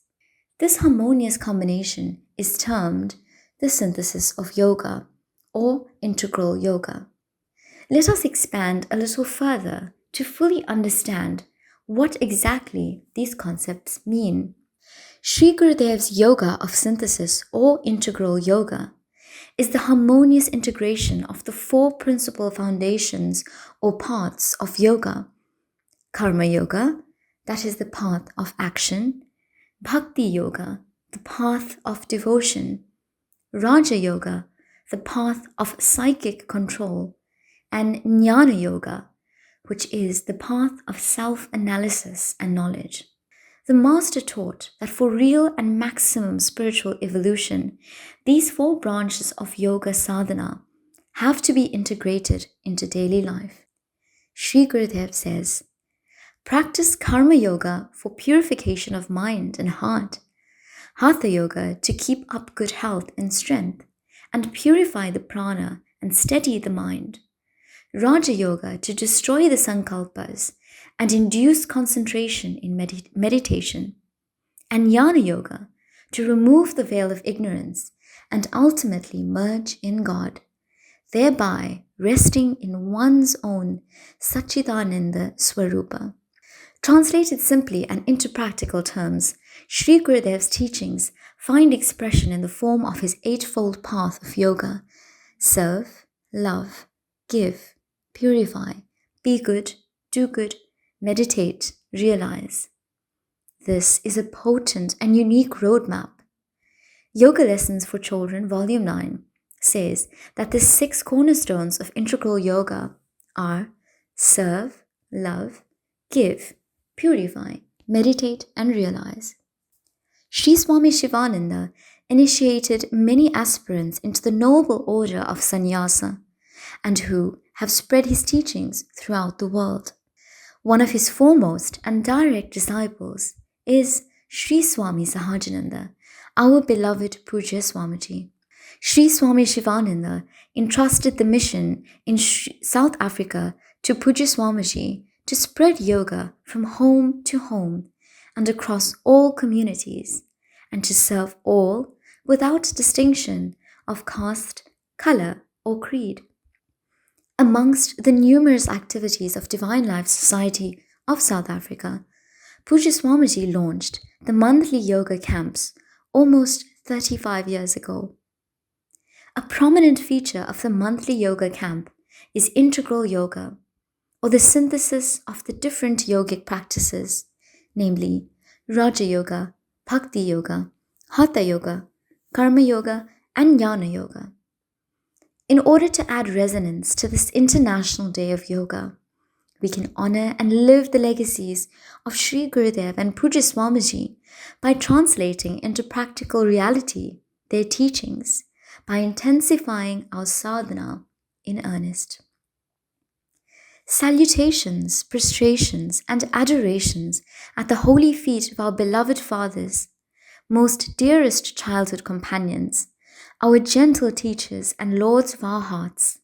This harmonious combination is termed the synthesis of yoga or integral yoga. Let us expand a little further to fully understand what exactly these concepts mean. Sri Gurudev's yoga of synthesis or integral yoga is the harmonious integration of the four principal foundations or paths of yoga. Karma yoga, that is the path of action. Bhakti yoga, the path of devotion. Raja yoga, the path of psychic control. And Jnana yoga, which is the path of self-analysis and knowledge. The Master taught that for real and maximum spiritual evolution, these four branches of yoga sadhana have to be integrated into daily life. Sri Gurudev says, practice karma yoga for purification of mind and heart, hatha yoga to keep up good health and strength, and purify the prana and steady the mind. Raja Yoga to destroy the sankalpas and induce concentration in meditation, and Jnana Yoga to remove the veil of ignorance and ultimately merge in God. thereby resting in one's own Satchidananda Swarupa. Translated simply and into practical terms, Sri Gurudev's teachings find expression in the form of his eightfold path of yoga: serve, love, give, purify, be good, do good, meditate, realize. This is a potent and unique roadmap. Yoga Lessons for Children, Volume 9, says that the 6 cornerstones of integral yoga are serve, love, give, purify, meditate, and realize. Sri Swami Shivananda initiated many aspirants into the noble order of sannyasa, and who have spread his teachings throughout the world. One of his foremost and direct disciples is Sri Swami Sahajananda, our beloved Pujya Swamiji. Sri Swami Shivananda entrusted the mission in South Africa to Pujya Swamiji to spread yoga from home to home and across all communities, and to serve all without distinction of caste, color, or creed. Amongst the numerous activities of Divine Life Society of South Africa, Pujya Swamiji launched the monthly yoga camps almost 35 years ago. A prominent feature of the monthly yoga camp is integral yoga, or the synthesis of the different yogic practices, namely Raja Yoga, Bhakti Yoga, Hatha Yoga, Karma Yoga, and Jnana Yoga. In order to add resonance to this International Day of Yoga, we can honor and live the legacies of Sri Gurudev and Pujya Swamiji by translating into practical reality their teachings, by intensifying our sadhana in earnest. Salutations, prostrations, and adorations at the holy feet of our beloved fathers, most dearest childhood companions, our gentle teachers and lords of our hearts,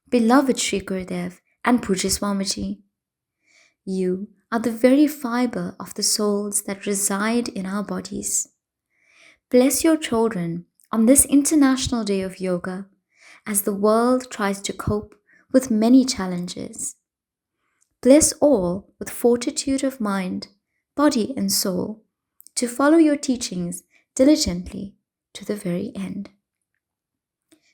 beloved Sri Gurudev and Pujya Swamiji. You are the very fiber of the souls that reside in our bodies. Bless your children on this International Day of Yoga as the world tries to cope with many challenges. Bless all with fortitude of mind, body, and soul to follow your teachings diligently to the very end.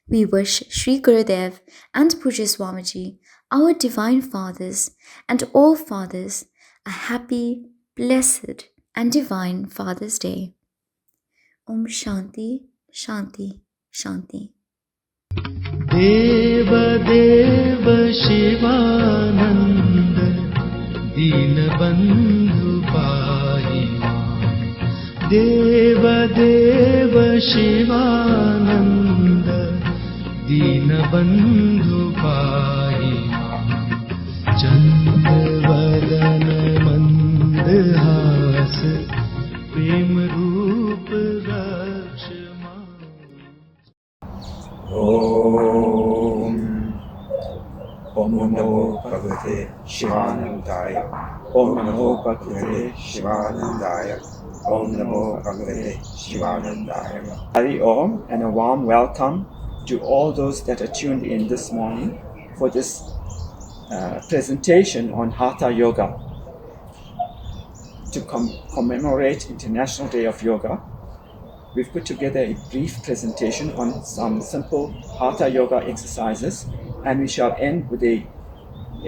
We wish Sri Gurudev and Pujya Swamiji, our Divine Fathers, and all Fathers, a happy, blessed, and Divine Father's Day. Om Shanti, Shanti, Shanti. Deva Deva Shivananda Dinabandhu Pahi Mam. Deva Deva Shivananda Dinabandhu Pahi Mam. Chandavadana Mandhas Prem Roop Rakshma. Om Namo Bhagavate Shivanandaya. Om Namo Bhagavate Shivanandaya. Om Namo Bhagavate Shivanandaya. Hari Om, and a warm welcome to all those that are tuned in this morning for this presentation on Hatha Yoga. To commemorate International Day of Yoga, we've put together a brief presentation on some simple Hatha Yoga exercises, and we shall end with a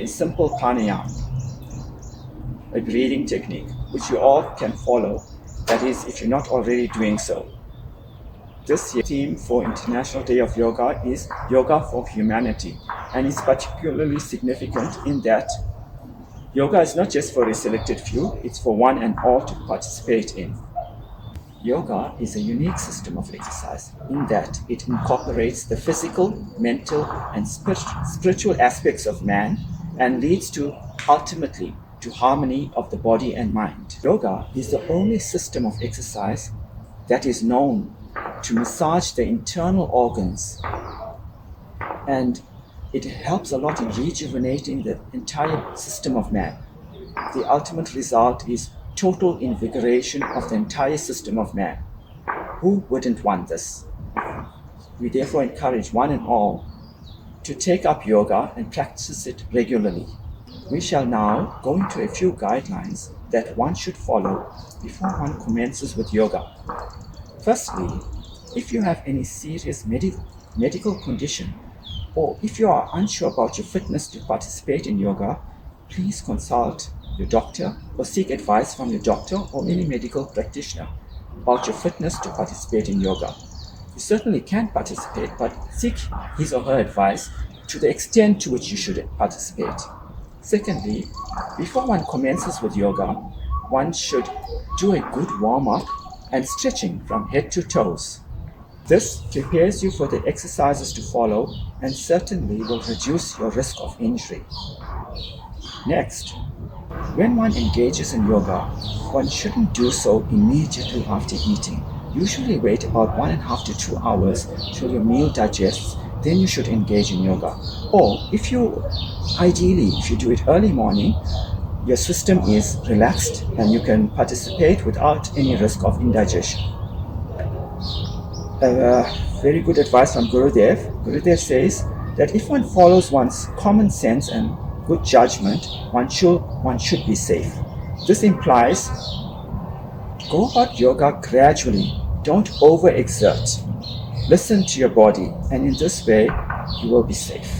simple pranayama, a breathing technique, which you all can follow, that is, if you're not already doing so. This year's theme for International Day of Yoga is Yoga for Humanity, and it's particularly significant in that yoga is not just for a selected few, it's for one and all to participate in. Yoga is a unique system of exercise in that it incorporates the physical, mental, and spiritual aspects of man and leads to, ultimately, to harmony of the body and mind. Yoga is the only system of exercise that is known to massage the internal organs, and it helps a lot in rejuvenating the entire system of man. The ultimate result is total invigoration of the entire system of man. Who wouldn't want this? We therefore encourage one and all to take up yoga and practice it regularly. We shall now go into a few guidelines that one should follow before one commences with yoga. Firstly, if you have any serious medical condition, or if you are unsure about your fitness to participate in yoga, please consult your doctor or seek advice from your doctor or any medical practitioner about your fitness to participate in yoga. You certainly can participate, but seek his or her advice to the extent to which you should participate. Secondly, before one commences with yoga, one should do a good warm-up and stretching from head to toes. This prepares you for the exercises to follow and certainly will reduce your risk of injury. Next, when one engages in yoga, one shouldn't do so immediately after eating. Usually wait about 1.5 to 2 hours till your meal digests, then you should engage in yoga. Or if you do it early morning, your system is relaxed and you can participate without any risk of indigestion. Very good advice from Gurudev. Gurudev says that if one follows one's common sense and good judgment, one should be safe. This implies go about yoga gradually. Don't overexert. Listen to your body, and in this way, you will be safe.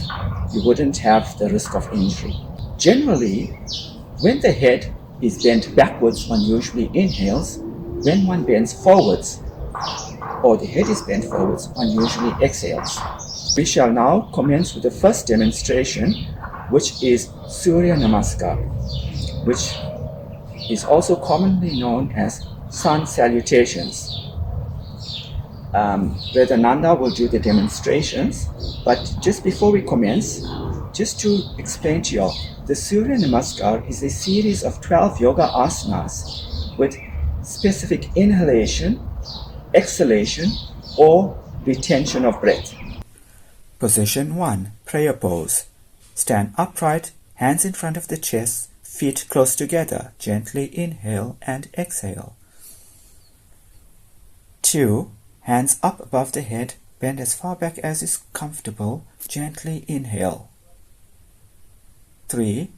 You wouldn't have the risk of injury. Generally, when the head is bent backwards, one usually inhales. When one bends forwards, or the head is bent forwards, one usually exhales. We shall now commence with the first demonstration, which is Surya Namaskar, which is also commonly known as sun salutations. Brother Nanda will do the demonstrations, but just before we commence, just to explain to you all, the Surya Namaskar is a series of 12 yoga asanas with specific inhalation, exhalation, or retention of breath. Position 1, prayer pose. Stand upright, hands in front of the chest, feet close together. Gently inhale and exhale. 2, hands up above the head, bend as far back as is comfortable. Gently inhale. 3,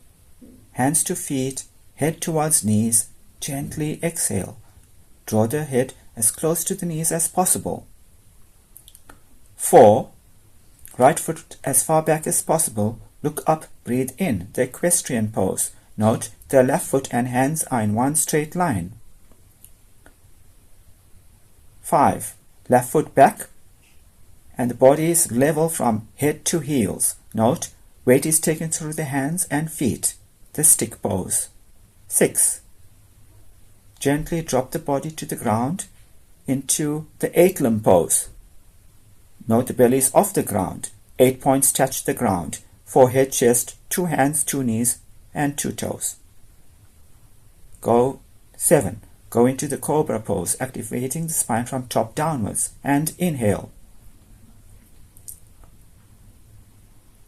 hands to feet, head towards knees. Gently exhale. Draw the head as close to the knees as possible. 4, right foot as far back as possible. Look up, breathe in, the equestrian pose. Note the left foot and hands are in one straight line. 5, left foot back and the body is level from head to heels. Note, weight is taken through the hands and feet, the stick pose. 6, gently drop the body to the ground into the 8-limb pose. Note the belly is off the ground. 8 points touch the ground. Forehead, chest, 2 hands, 2 knees, and 2 toes. 7. Go into the cobra pose, activating the spine from top downwards, and inhale.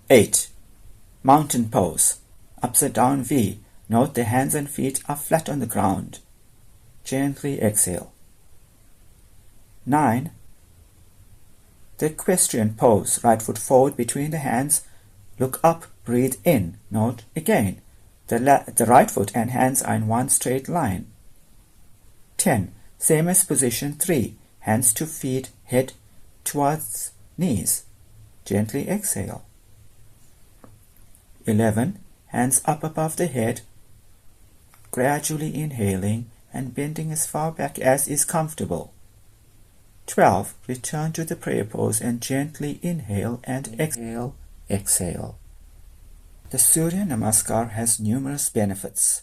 8. Mountain pose, upside down V. Note the hands and feet are flat on the ground. Gently exhale. 9. The equestrian pose, right foot forward between the hands, look up, breathe in. Note again, the right foot and hands are in one straight line. 10. Same as position 3, hands to feet, head towards knees. Gently exhale. 11. Hands up above the head, gradually inhaling and bending as far back as is comfortable. 12. Return to the prayer pose and gently inhale and exhale. The Surya Namaskar has numerous benefits.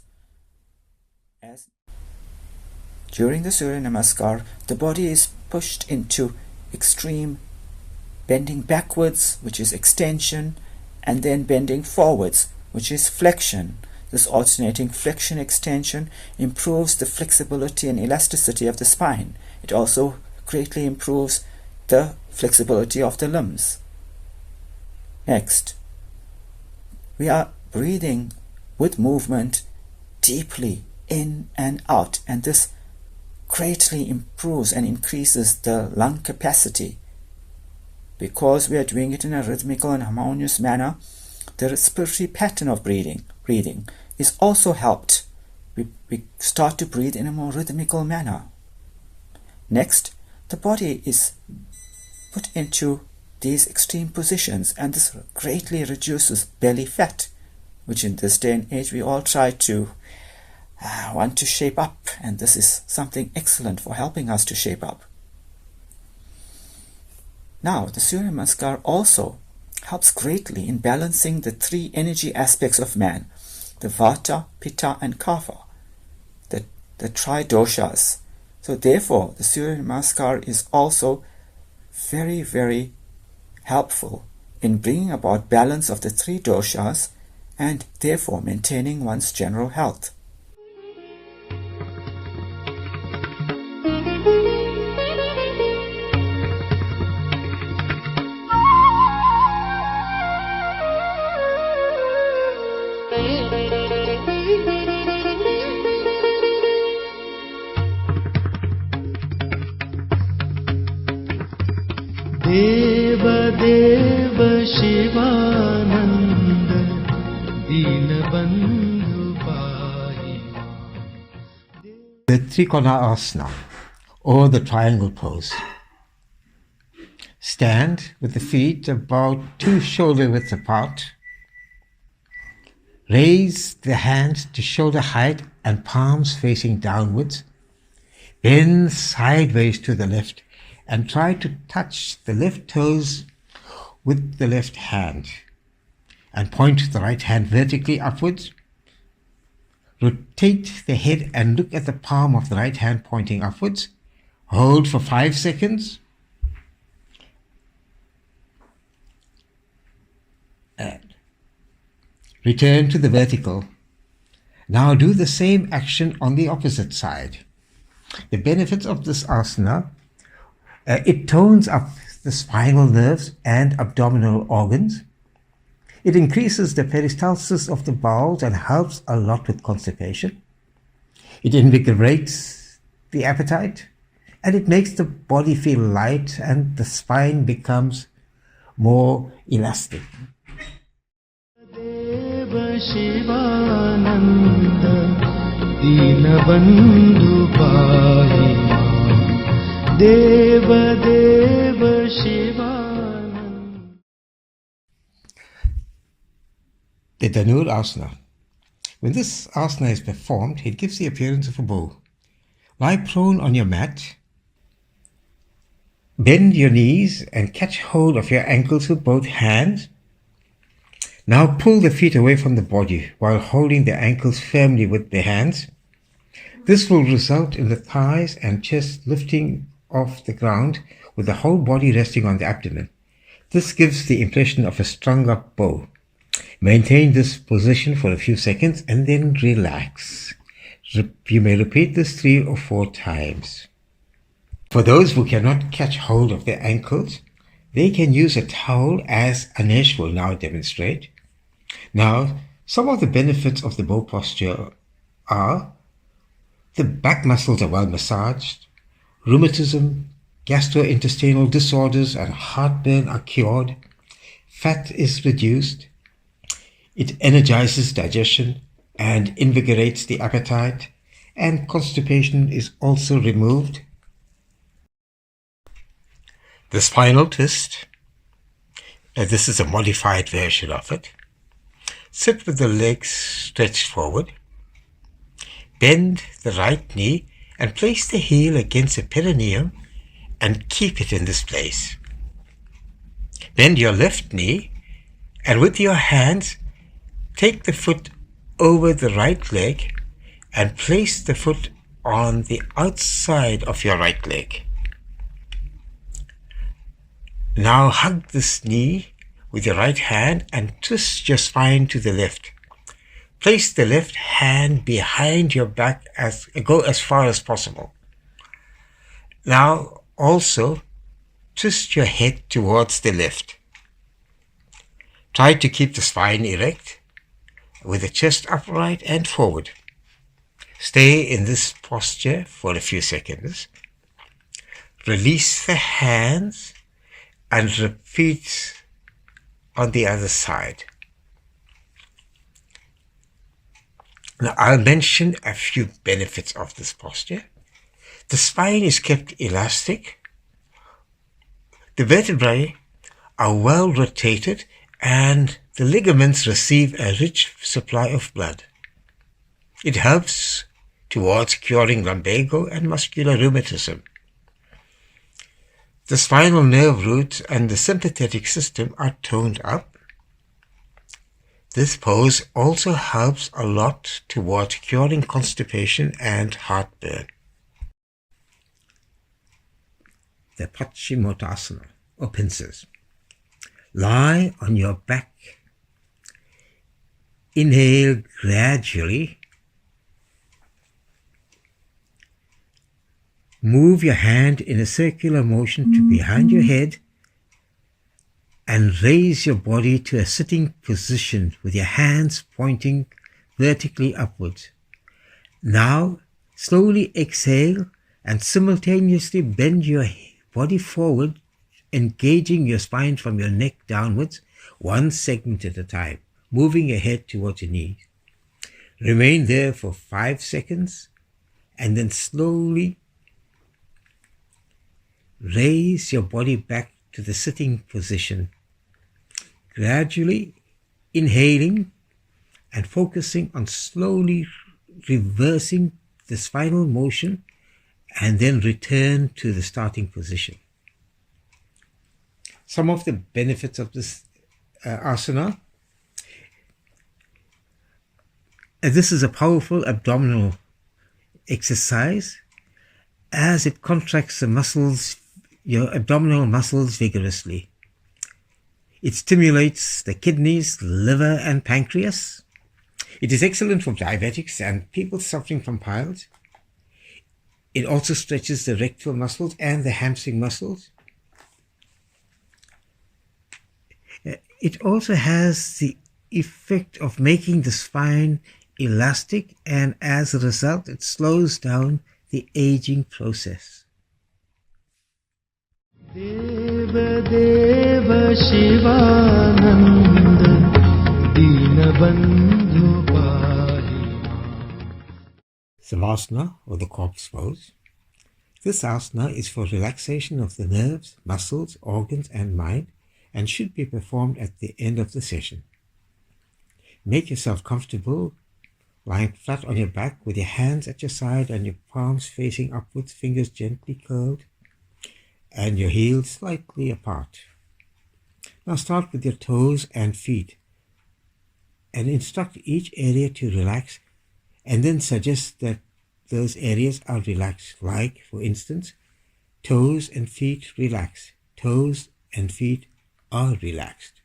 During the Surya Namaskar, the body is pushed into extreme bending backwards, which is extension, and then bending forwards, which is flexion. This alternating flexion-extension improves the flexibility and elasticity of the spine. It also greatly improves the flexibility of the limbs. Next, we are breathing with movement deeply in and out, and this greatly improves and increases the lung capacity. because we are doing it in a rhythmical and harmonious manner, the respiratory pattern of breathing is also helped. We start to breathe in a more rhythmical manner. Next, the body is put into these extreme positions, and this greatly reduces belly fat, which in this day and age we all try to want to shape up, and this is something excellent for helping us to shape up. Now, the Surya Namaskar also helps greatly in balancing the three energy aspects of man, the Vata, Pitta and Kapha, the tri-doshas. So therefore, the Surya Namaskar is also very, very helpful in bringing about balance of the three doshas and therefore maintaining one's general health. देव देव शिवानंद दीनबंधु पाहि The Trikona asana, or the triangle pose. Stand with the feet about 2 shoulder widths apart. Raise the hands to shoulder height and palms facing downwards. Bend sideways to the left and try to touch the left toes with the left hand. And point the right hand vertically upwards. Rotate the head and look at the palm of the right hand pointing upwards. Hold for 5 seconds. And return to the vertical. Now do the same action on the opposite side. The benefits of this asana, it tones up the spinal nerves and abdominal organs. It increases the peristalsis of the bowels and helps a lot with constipation. It invigorates the appetite, and it makes the body feel light and the spine becomes more elastic. देव शिवानंद दीनबंधु पाहि देव देव Shivanand. The Dhanur asana. When this asana is performed, it gives the appearance of a bow. Lie prone on your mat. Bend your knees and catch hold of your ankles with both hands. Now pull the feet away from the body while holding the ankles firmly with the hands. This will result in the thighs and chest lifting off the ground with the whole body resting on the abdomen. This gives the impression of a stronger bow. Maintain this position for a few seconds and then relax. You may repeat this 3 or 4 times. For those who cannot catch hold of their ankles, they can use a towel as Anesh will now demonstrate. Now, some of the benefits of the bow posture are: the back muscles are well massaged, rheumatism, gastrointestinal disorders and heartburn are cured, fat is reduced, it energizes digestion and invigorates the appetite, and constipation is also removed. The spinal twist, this is a modified version of it. Sit with the legs stretched forward. Bend the right knee and place the heel against the perineum and keep it in this place. Bend your left knee and with your hands take the foot over the right leg and place the foot on the outside of your right leg. Now hug this knee with your right hand and twist your spine to the left. Place the left hand behind your back go as far as possible. Now also twist your head towards the left. Try to keep the spine erect with the chest upright and forward. Stay in this posture for a few seconds. Release the hands and repeat on the other side. Now, I'll mention a few benefits of this posture. The spine is kept elastic. The vertebrae are well rotated and the ligaments receive a rich supply of blood. It helps towards curing lumbago and muscular rheumatism. The spinal nerve roots and the sympathetic system are toned up. This pose also helps a lot towards curing constipation and heartburn. The Paschimottanasana, or pincers. Lie on your back. Inhale gradually. Move your hand in a circular motion to behind your head and raise your body to a sitting position with your hands pointing vertically upwards. Now, slowly exhale and simultaneously bend your body forward, engaging your spine from your neck downwards, one segment at a time, moving your head towards your knees. Remain there for 5 seconds and then slowly raise your body back to the sitting position, gradually inhaling and focusing on slowly reversing the spinal motion and then return to the starting position. Some of the benefits of this asana. This is a powerful abdominal exercise as it contracts the muscles, your abdominal muscles vigorously. It stimulates the kidneys, liver and pancreas. It is excellent for diabetics and people suffering from piles. It also stretches the rectal muscles and the hamstring muscles. It also has the effect of making the spine elastic, and as a result, it slows down the aging process. Deva Deva Shivananda Dinabandhu Pahi. Savasana, or the corpse pose. This asana is for relaxation of the nerves, muscles, organs and mind, and should be performed at the end of the session. Make yourself comfortable, lying flat on your back with your hands at your side and your palms facing upwards, fingers gently curled, and your heels slightly apart. Now start with your toes and feet and instruct each area to relax, and then suggest that those areas are relaxed, like, for instance, toes and feet relax, toes and feet are relaxed.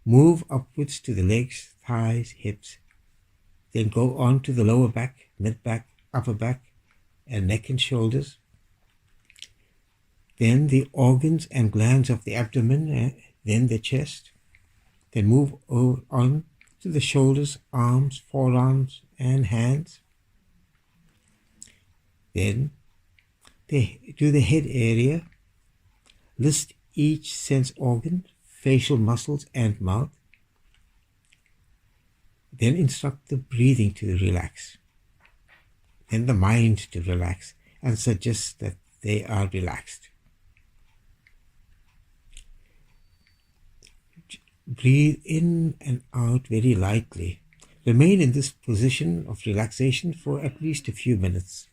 Move upwards to the legs, thighs, hips, then go on to the lower back, mid-back, upper back, and neck and shoulders. Then the organs and glands of the abdomen, then the chest. Then move on to the shoulders, arms, forearms, and hands. Then do the head area. List each sense organ, facial muscles, and mouth. Then instruct the breathing to relax. Then the mind to relax, and suggest that they are relaxed. Breathe in and out very lightly. Remain in this position of relaxation for at least a few minutes.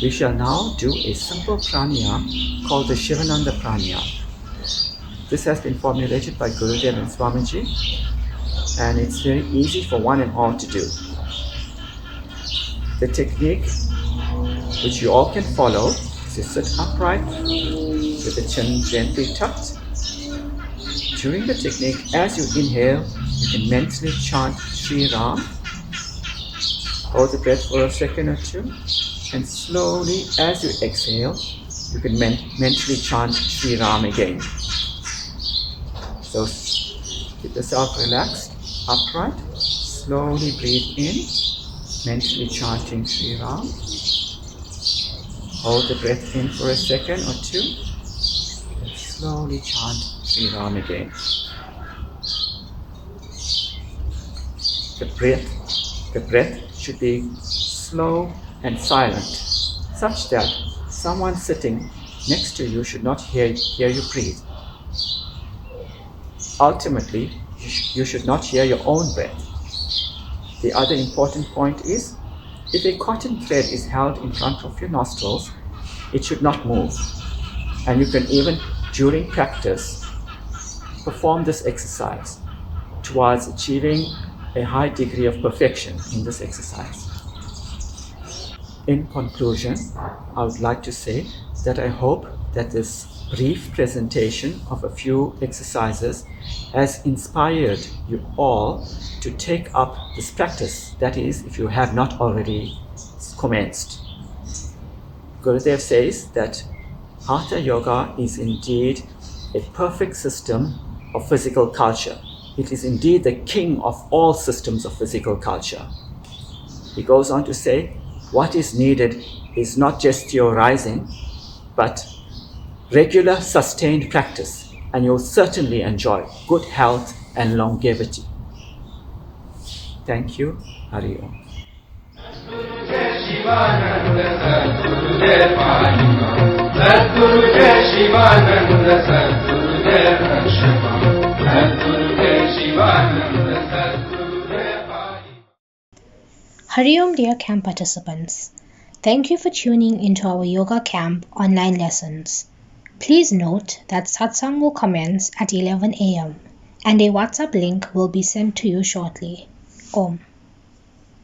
We shall now do a simple pranayama called the Shivananda pranayama. This has been formulated by Gurudev and Swamiji, and it's very easy for one and all to do. The technique which you all can follow is to sit upright with the chin gently tucked. During the technique, as you inhale, you can mentally chant Shri Ram. Hold the breath for a second or two, and slowly, as you exhale, you can mentally chant Shri Ram again. So keep yourself relaxed, upright, slowly breathe in, mentally chanting Shri Ram. Hold the breath in for a second or two. And slowly chant Sri Ram again. The breath should be slow and silent, such that someone sitting next to you should not hear you breathe. Ultimately, you should not hear your own breath. The other important point is, if a cotton thread is held in front of your nostrils, it should not move. And you can even, during practice, perform this exercise towards achieving a high degree of perfection in this exercise. In conclusion, I would like to say that I hope that this brief presentation of a few exercises has inspired you all to take up this practice, that is, if you have not already commenced. Gurudev says that Hatha Yoga is indeed a perfect system of physical culture. It is indeed the king of all systems of physical culture. He goes on to say, what is needed is not just theorizing, but regular sustained practice, and you'll certainly enjoy good health and longevity. Thank you. Hari Om. Hariom, dear camp participants. Thank you for tuning into our yoga camp online lessons. Please note that satsang will commence at 11 a.m. and a WhatsApp link will be sent to you shortly. Om.